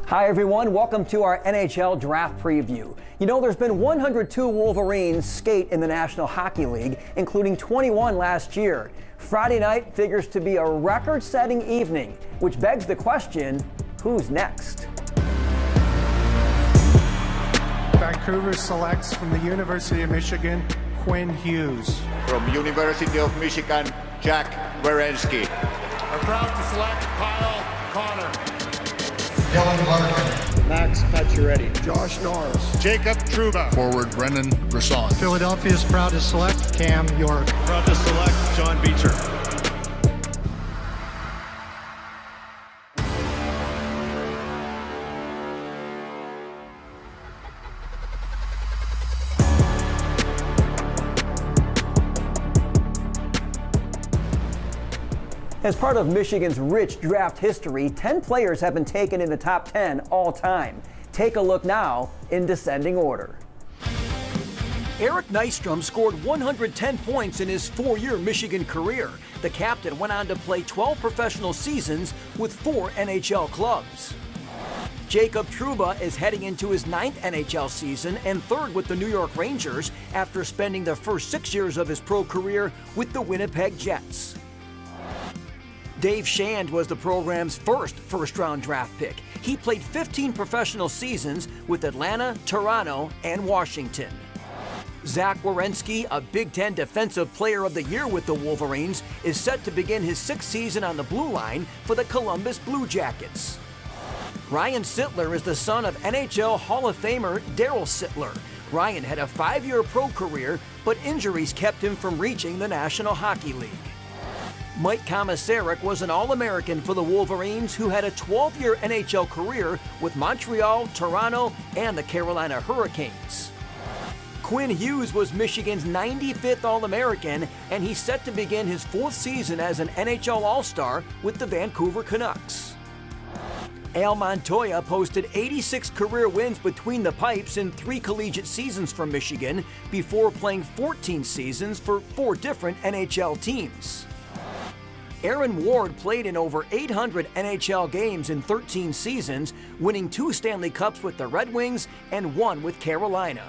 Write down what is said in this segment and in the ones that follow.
Hi everyone, welcome to our NHL Draft Preview. You know, there's been 102 Wolverines skate in the National Hockey League, including 21 last year. Friday night figures to be a record-setting evening, which begs the question, who's next? Vancouver selects from the University of Michigan, Quinn Hughes. From University of Michigan, Jack Werenski. Are proud to select Kyle Connor. Dylan Larkin. Max Pacioretty. Josh Norris. Jacob Trouba. Forward Brendan Brisson. Philadelphia is proud to select Cam York. Proud to select John Beecher. As part of Michigan's rich draft history, 10 players have been taken in the top 10 all time. Take a look now in descending order. Eric Nystrom scored 110 points in his 4-year Michigan career. The captain went on to play 12 professional seasons with 4 NHL clubs. Jacob Trouba is heading into his 9th NHL season and 3rd with the New York Rangers after spending the first 6 years of his pro career with the Winnipeg Jets. Dave Shand was the program's first-round draft pick. He played 15 professional seasons with Atlanta, Toronto, and Washington. Zach Werenski, a Big Ten Defensive Player of the Year with the Wolverines, is set to begin his 6th season on the blue line for the Columbus Blue Jackets. Ryan Sittler is the son of NHL Hall of Famer Daryl Sittler. Ryan had a 5-year pro career, but injuries kept him from reaching the National Hockey League. Mike Komisarek was an All-American for the Wolverines who had a 12-year NHL career with Montreal, Toronto, and the Carolina Hurricanes. Quinn Hughes was Michigan's 95th All-American, and he's set to begin his 4th season as an NHL All-Star with the Vancouver Canucks. Al Montoya posted 86 career wins between the pipes in 3 collegiate seasons for Michigan before playing 14 seasons for 4 different NHL teams. Aaron Ward played in over 800 NHL games in 13 seasons, winning 2 Stanley Cups with the Red Wings and 1 with Carolina.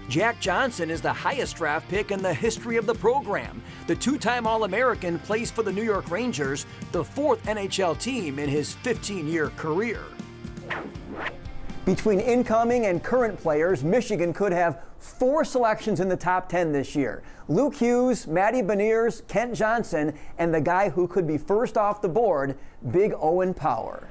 Jack Johnson is the highest draft pick in the history of the program. The 2-time All-American plays for the New York Rangers, the 4th NHL team in his 15-year career. Between incoming and current players, Michigan could have 4 selections in the top 10 this year. Luke Hughes, Maddie Venes, Kent Johnson, and the guy who could be first off the board, Big Owen Power.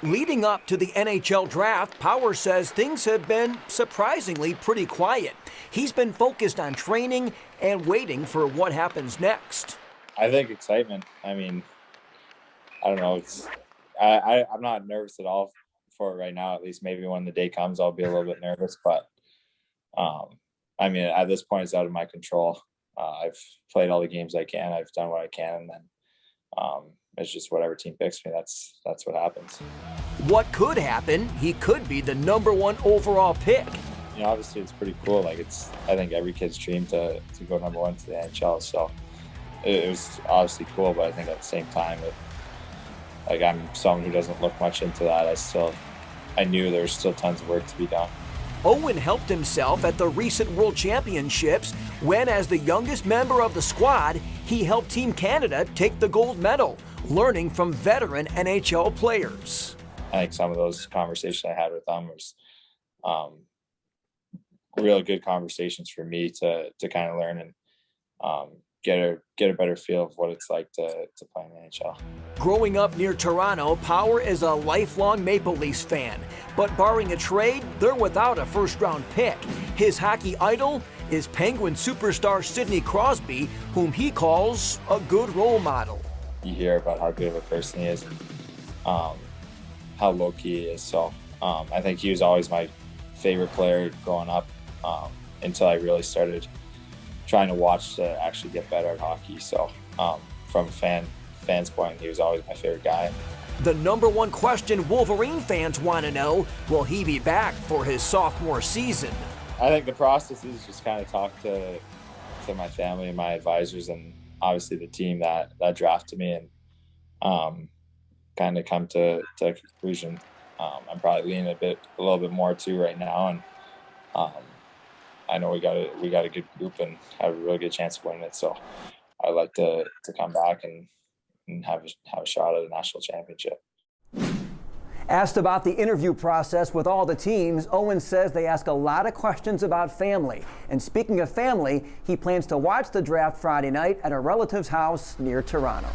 Leading up to the NHL draft, Power says things have been surprisingly pretty quiet. He's been focused on training and waiting for what happens next. I think excitement. I mean, I don't know. I'm not nervous at all for it right now. At least maybe when the day comes, I'll be a little bit nervous. But I mean, at this point, it's out of my control. I've played all the games I can. I've done what I can, and then it's just whatever team picks me. That's what happens. What could happen? He could be the #1 overall pick. You know, obviously, it's pretty cool. Like, I think every kid's dream to go #1 to the NHL. So it was obviously cool, but I think at the same time, I'm someone who doesn't look much into that. I knew there was still tons of work to be done. Owen helped himself at the recent World Championships when, as the youngest member of the squad, he helped Team Canada take the gold medal, learning from veteran NHL players. I think some of those conversations I had with them was real good conversations for me to kind of learn and get a better feel of what it's like to play in the NHL. Growing up near Toronto, Power is a lifelong Maple Leafs fan. But barring a trade, they're without a first-round pick. His hockey idol is Penguin superstar Sidney Crosby, whom he calls a good role model. You hear about how good of a person he is and how low-key he is. So I think he was always my favorite player growing up until I really started trying to watch to actually get better at hockey. So from a fan's point, he was always my favorite guy. The #1 question Wolverine fans want to know, will he be back for his sophomore season? I think the process is just kind of talk to my family and my advisors and obviously the team that drafted me. And kind of come to a conclusion. I'm probably leaning a little bit more too right now, and I know we got a good group and have a really good chance of winning it. So I'd like to come back and have a shot at a national championship. Asked about the interview process with all the teams, Owen says they ask a lot of questions about family. And speaking of family, he plans to watch the draft Friday night at a relative's house near Toronto.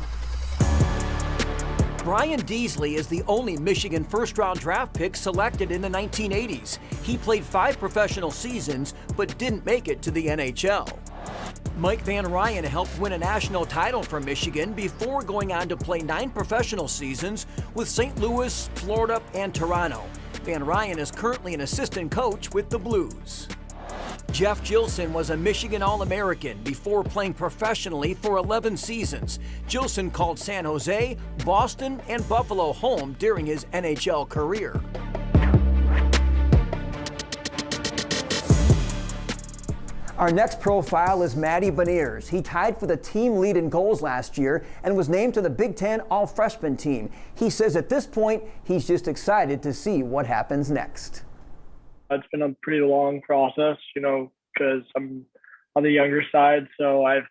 Brian Deasley is the only Michigan first-round draft pick selected in the 1980s. He played 5 professional seasons, but didn't make it to the NHL. Mike Van Ryan helped win a national title for Michigan before going on to play 9 professional seasons with St. Louis, Florida, and Toronto. Van Ryan is currently an assistant coach with the Blues. Jeff Gilson was a Michigan All-American before playing professionally for 11 seasons. Gilson called San Jose, Boston, and Buffalo home during his NHL career. Our next profile is Maddie Venes. He tied for the team lead in goals last year and was named to the Big Ten All-Freshman team. He says at this point, he's just excited to see what happens next. It's been a pretty long process, because I'm on the younger side. So I've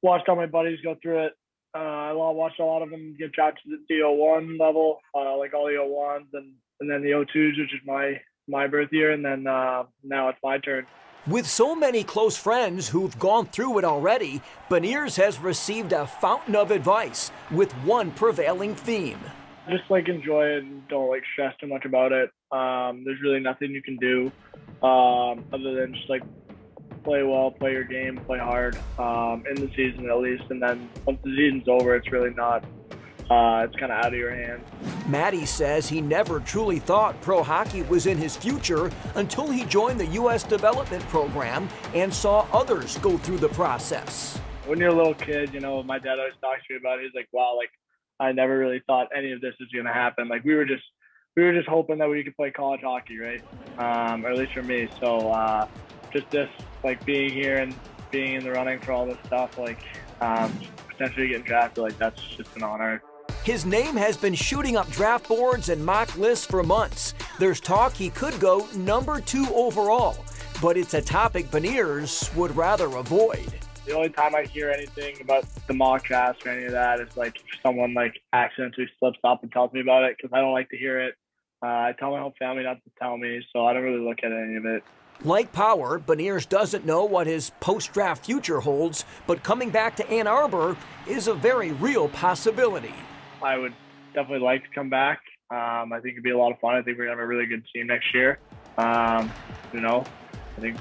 watched all my buddies go through it. I watched a lot of them get drafted to the O1 level, like all the O1s and then the O2s, which is my birth year. And then now it's my turn. With so many close friends who've gone through it already, Venes has received a fountain of advice with one prevailing theme. Just enjoy it and don't stress too much about it. There's really nothing you can do other than just play well, play your game, play hard in the season at least. And then once the season's over, it's really not. It's kind of out of your hands. Maddie says he never truly thought pro hockey was in his future until he joined the U.S. development program and saw others go through the process. When you're a little kid, my dad always talks to me about it. He's like, wow, I never really thought any of this was going to happen. We were just hoping that we could play college hockey, right? Or at least for me. So just this, being here and being in the running for all this stuff, potentially getting drafted, that's just an honor. His name has been shooting up draft boards and mock lists for months. There's talk he could go number 2 overall, but it's a topic Venes would rather avoid. The only time I hear anything about the mock drafts or any of that is if someone accidentally slips up and tells me about it, because I don't like to hear it. I tell my whole family not to tell me, so I don't really look at any of it. Like Power, Venes doesn't know what his post-draft future holds, but coming back to Ann Arbor is a very real possibility. I would definitely like to come back. I think it'd be a lot of fun. I think we're going to have a really good team next year. I think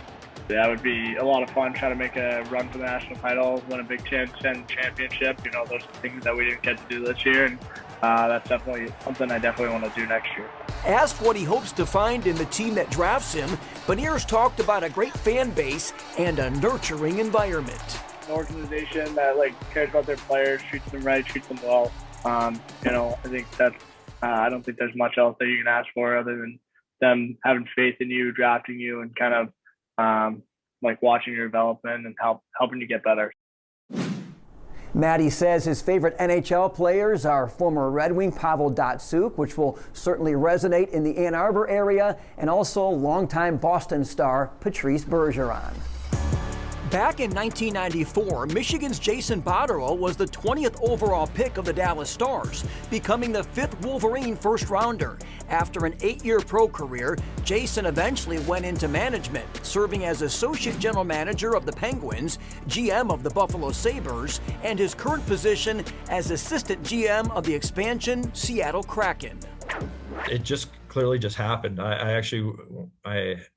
that would be a lot of fun, trying to make a run for the national title, win a Big Ten championship. Those are things that we didn't get to do this year, and that's definitely something I definitely want to do next year. Asked what he hopes to find in the team that drafts him, Venes talked about a great fan base and a nurturing environment. An organization that cares about their players, treats them right, treats them well. I think that's. I don't think there's much else that you can ask for other than them having faith in you, drafting you, and kind of watching your development and helping you get better. Maddie says his favorite NHL players are former Red Wing Pavel Datsyuk, which will certainly resonate in the Ann Arbor area, and also longtime Boston star Patrice Bergeron. Back in 1994, Michigan's Jason Botterill was the 20th overall pick of the Dallas Stars, becoming the 5th Wolverine first-rounder. After an 8-year pro career, Jason eventually went into management, serving as Associate General Manager of the Penguins, GM of the Buffalo Sabres, and his current position as Assistant GM of the expansion Seattle Kraken. It just clearly just happened. I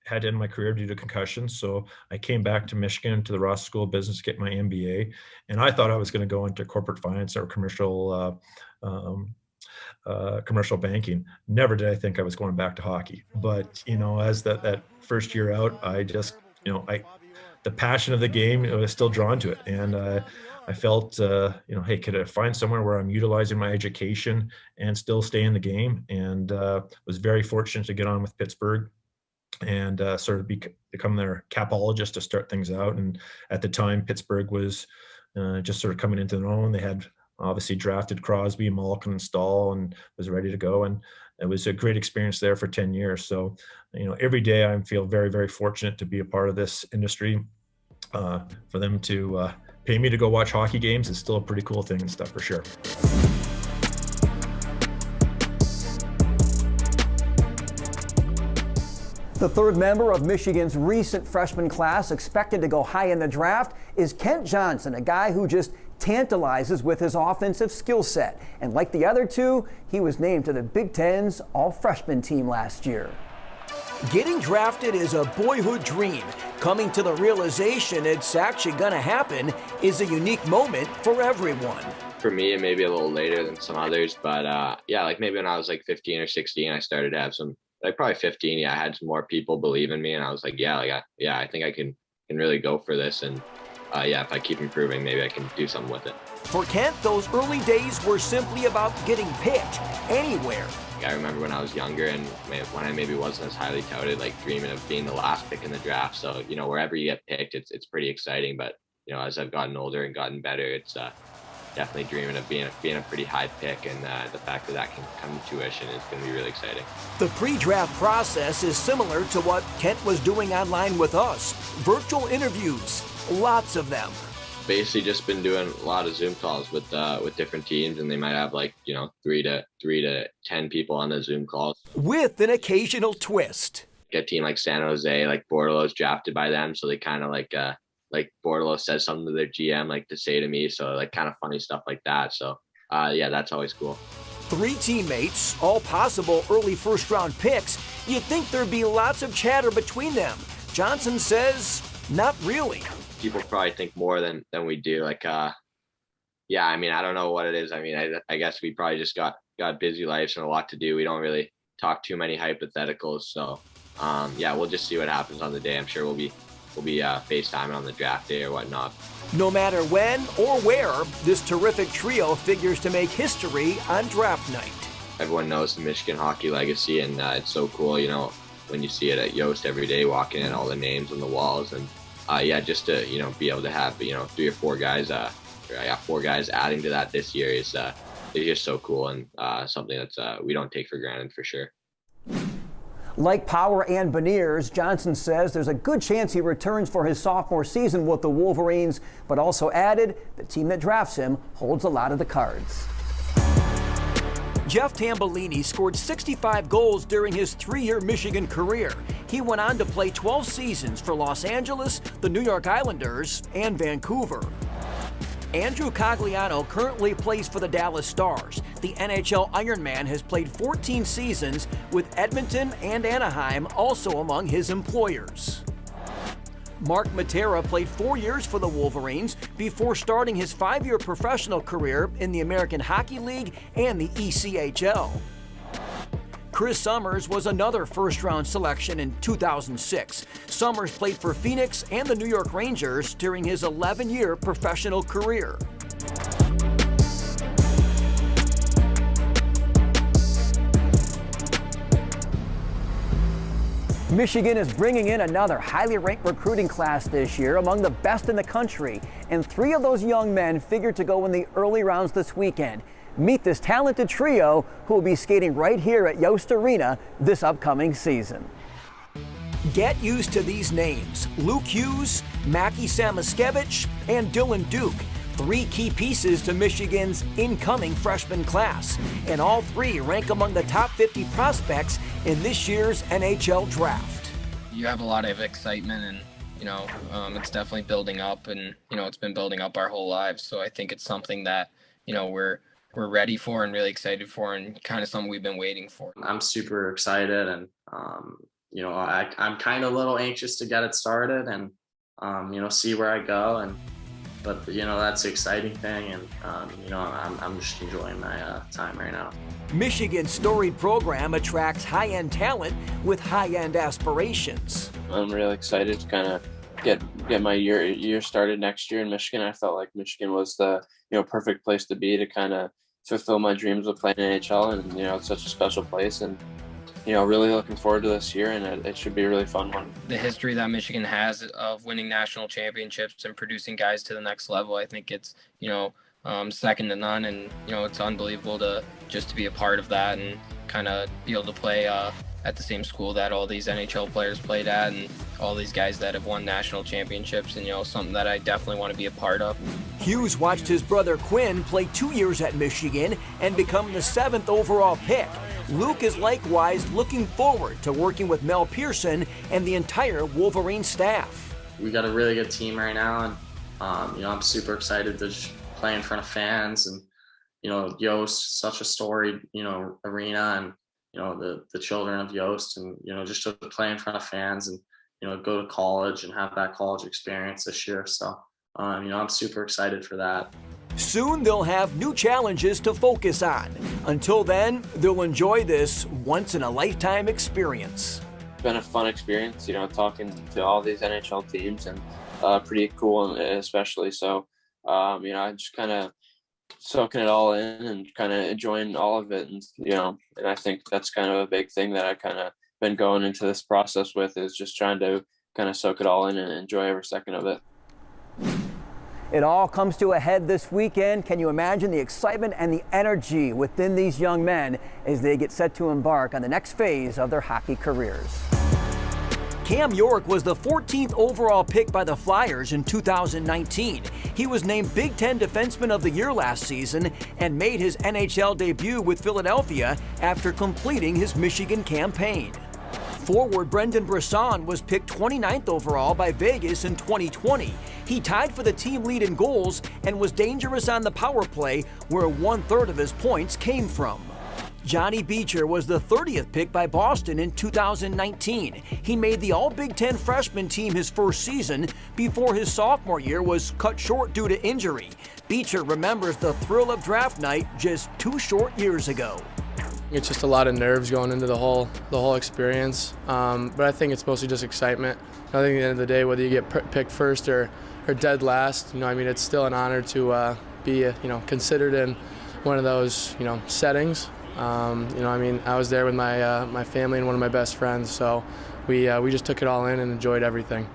had to end my career due to concussion, so I came back to Michigan to the Ross School of Business to get my MBA, and I thought I was going to go into corporate finance or commercial banking. Never did I think I was going back to hockey. But as that first year out, I just the passion of the game, I was still drawn to it, and I felt, hey, could I find somewhere where I'm utilizing my education and still stay in the game? And was very fortunate to get on with Pittsburgh and sort of become their capologist to start things out. And at the time, Pittsburgh was just sort of coming into their own. They had obviously drafted Crosby, Malkin, and Stahl, and was ready to go. And it was a great experience there for 10 years. So, every day I feel very, very fortunate to be a part of this industry. For them to pay me to go watch hockey games is still a pretty cool thing and stuff for sure. The third member of Michigan's recent freshman class expected to go high in the draft is Kent Johnson, a guy who just tantalizes with his offensive skill set. And like the other two, he was named to the Big Ten's all-freshman team last year. Getting drafted is a boyhood dream. Coming to the realization it's actually going to happen is a unique moment for everyone. For me, it may be a little later than some others, but yeah, like maybe when I was like 15 or 16, I started to have some, like probably 15, I had some more people believe in me, and I was like, I think I can really go for this, and if I keep improving, maybe I can do something with it. For Kent, those early days were simply about getting picked anywhere. I remember when I was younger and when I maybe wasn't as highly touted, like dreaming of being the last pick in the draft. So, wherever you get picked, it's pretty exciting. But, as I've gotten older and gotten better, it's definitely dreaming of being a pretty high pick. And the fact that can come to tuition is going to be really exciting. The pre-draft process is similar to what Kent was doing online with us. Virtual interviews, lots of them. Basically just been doing a lot of Zoom calls with different teams, and they might have 3 to 10 people on the Zoom calls. With an occasional twist. A team like San Jose, like Botterill is drafted by them, so they kind of like Botterill says something to their GM to say to me, so kind of funny stuff like that. So that's always cool. 3 teammates, all possible early first-round picks. You'd think there'd be lots of chatter between them. Johnson says, not really. People probably think more than we do. I don't know what it is. I guess we probably just got busy lives and a lot to do. We don't really talk too many hypotheticals. So, we'll just see what happens on the day. I'm sure we'll be FaceTiming on the draft day or whatnot. No matter when or where, this terrific trio figures to make history on draft night. Everyone knows the Michigan hockey legacy, and it's so cool, when you see it at Yost every day, walking in all the names on the walls. And just to be able to have 3 or 4 guys, 4 guys adding to that this year is just so cool, and something that's we don't take for granted for sure. Like Power and Venes, Johnson says there's a good chance he returns for his sophomore season with the Wolverines, but also added the team that drafts him holds a lot of the cards. Jeff Tambellini scored 65 goals during his 3-year Michigan career. He went on to play 12 seasons for Los Angeles, the New York Islanders, and Vancouver. Andrew Cogliano currently plays for the Dallas Stars. The NHL Ironman has played 14 seasons, with Edmonton and Anaheim also among his employers. Mark Matera played 4 years for the Wolverines before starting his 5-year professional career in the American Hockey League and the ECHL. Chris Summers was another first-round selection in 2006. Summers played for Phoenix and the New York Rangers during his 11-year professional career. Michigan is bringing in another highly ranked recruiting class this year, among the best in the country, and 3 of those young men figured to go in the early rounds this weekend. Meet this talented trio who will be skating right here at Yost Arena this upcoming season. Get used to these names: Luke Hughes, Mackie Samoskevich, and Dylan Duke. 3 key pieces to Michigan's incoming freshman class, and all 3 rank among the top 50 prospects in this year's NHL draft. You have a lot of excitement, and it's definitely building up, and it's been building up our whole lives. So I think it's something that we're ready for and really excited for, and kind of something we've been waiting for. I'm super excited, and I'm kind of a little anxious to get it started and see where I go, but that's the exciting thing, and I'm just enjoying my time right now. Michigan's storied program attracts high-end talent with high-end aspirations. I'm really excited to kind of get my year started next year in Michigan. I felt like Michigan was the perfect place to be to kind of fulfill my dreams of playing NHL, and it's such a special place, and really looking forward to this year, and it should be a really fun one. The history that Michigan has of winning national championships and producing guys to the next level, I think it's second to none, and you know, it's unbelievable to be a part of that and kind of be able to play at the same school that all these NHL players played at, and all these guys that have won national championships, and you know, something that I definitely want to be a part of. Hughes watched his brother Quinn play 2 years at Michigan and become the 7th overall pick. Luke is likewise looking forward to working with Mel Pearson and the entire Wolverine staff. We got a really good team right now, and you know, I'm super excited to just play in front of fans. And you know, Yost, such a storied, you know, arena, and you know, the children of Yost, and you know, just to play in front of fans and you know, go to college and have that college experience this year. So you know, I'm super excited for that. Soon they'll have new challenges to focus on. Until then, they'll enjoy this once-in-a-lifetime experience. It's been a fun experience, you know, talking to all these NHL teams, and pretty cool, especially. So, you know, I'm just kind of soaking it all in and kind of enjoying all of it. And, you know, and I think that's kind of a big thing that I kind of been going into this process with, is just trying to kind of soak it all in and enjoy every second of it. It all comes to a head this weekend. Can you imagine the excitement and the energy within these young men as they get set to embark on the next phase of their hockey careers? Cam York was the 14th overall pick by the Flyers in 2019. He was named Big Ten Defenseman of the Year last season and made his NHL debut with Philadelphia after completing his Michigan campaign. Forward Brendan Brisson was picked 29th overall by Vegas in 2020. He tied for the team lead in goals and was dangerous on the power play, where 1/3 of his points came from. Johnny Beecher was the 30th pick by Boston in 2019. He made the All-Big Ten freshman team his first season before his sophomore year was cut short due to injury. Beecher remembers the thrill of draft night just 2 short years ago. It's just a lot of nerves going into the whole experience, but I think it's mostly just excitement. I think at the end of the day, whether you get picked first or dead last, you know, I mean, it's still an honor to be, you know, considered in one of those, you know, settings. You know, I mean, I was there with my family and one of my best friends, so we just took it all in and enjoyed everything.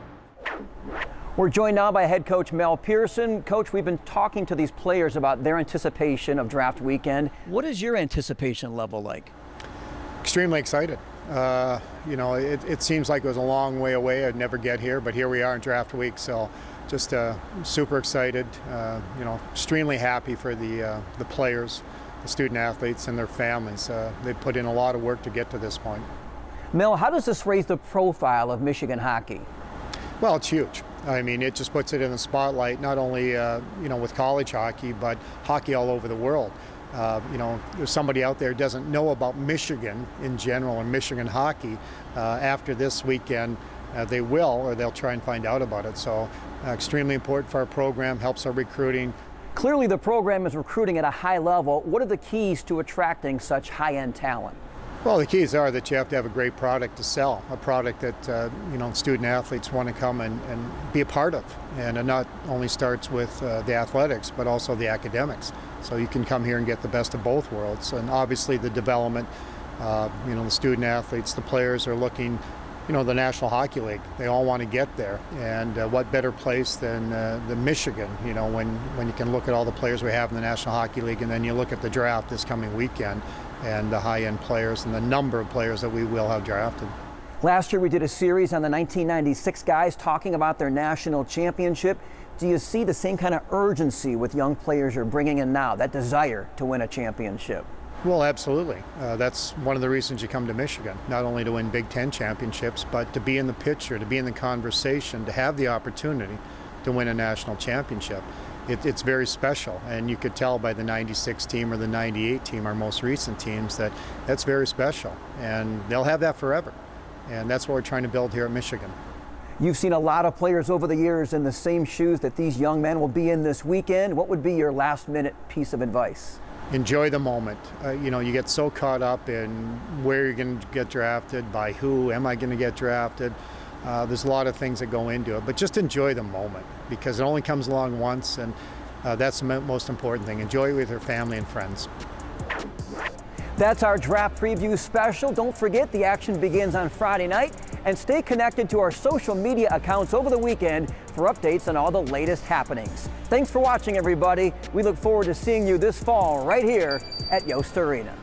We're joined now by head coach Mel Pearson. Coach, we've been talking to these players about their anticipation of draft weekend. What is your anticipation level like? Extremely excited. You know, it seems like it was a long way away. I'd never get here, but here we are in draft week. So just super excited. You know, extremely happy for the players, the student athletes, and their families. They put in a lot of work to get to this point. Mel, how does this raise the profile of Michigan hockey? Well, it's huge. I mean, it just puts it in the spotlight, not only you know, with college hockey, but hockey all over the world. You know, there's somebody out there who doesn't know about Michigan in general and Michigan hockey. After this weekend, they will, or they'll try and find out about it. So extremely important for our program, helps our recruiting. Clearly the program is recruiting at a high level. What are the keys to attracting such high-end talent? Well, the keys are that you have to have a great product to sell, a product that you know, student athletes want to come and be a part of. And it not only starts with the athletics, but also the academics. So you can come here and get the best of both worlds. And obviously the development, you know, the student athletes, the players are looking, you know, the National Hockey League. They all want to get there. And what better place than the Michigan, you know, when you can look at all the players we have in the National Hockey League, and then you look at the draft this coming weekend, and the high-end players and the number of players that we will have drafted. Last year we did a series on the 1996 guys talking about their national championship. Do you see the same kind of urgency with young players you're bringing in now, that desire to win a championship? Well, absolutely. That's one of the reasons you come to Michigan, not only to win Big Ten championships, but to be in the picture, to be in the conversation, to have the opportunity to win a national championship. It's very special, and you could tell by the 96 team or the 98 team, our most recent teams, that that's very special, and they'll have that forever. And that's what we're trying to build here at Michigan. You've seen a lot of players over the years in the same shoes that these young men will be in this weekend. What would be your last-minute piece of advice? Enjoy the moment. You know, you get so caught up in where you're going to get drafted, by who, am I going to get drafted? There's a lot of things that go into it, but just enjoy the moment, because it only comes along once, and that's the most important thing. Enjoy it with your family and friends. That's our draft preview special. Don't forget the action begins on Friday night, and stay connected to our social media accounts over the weekend for updates on all the latest happenings. Thanks for watching, everybody. We look forward to seeing you this fall right here at Yost Arena.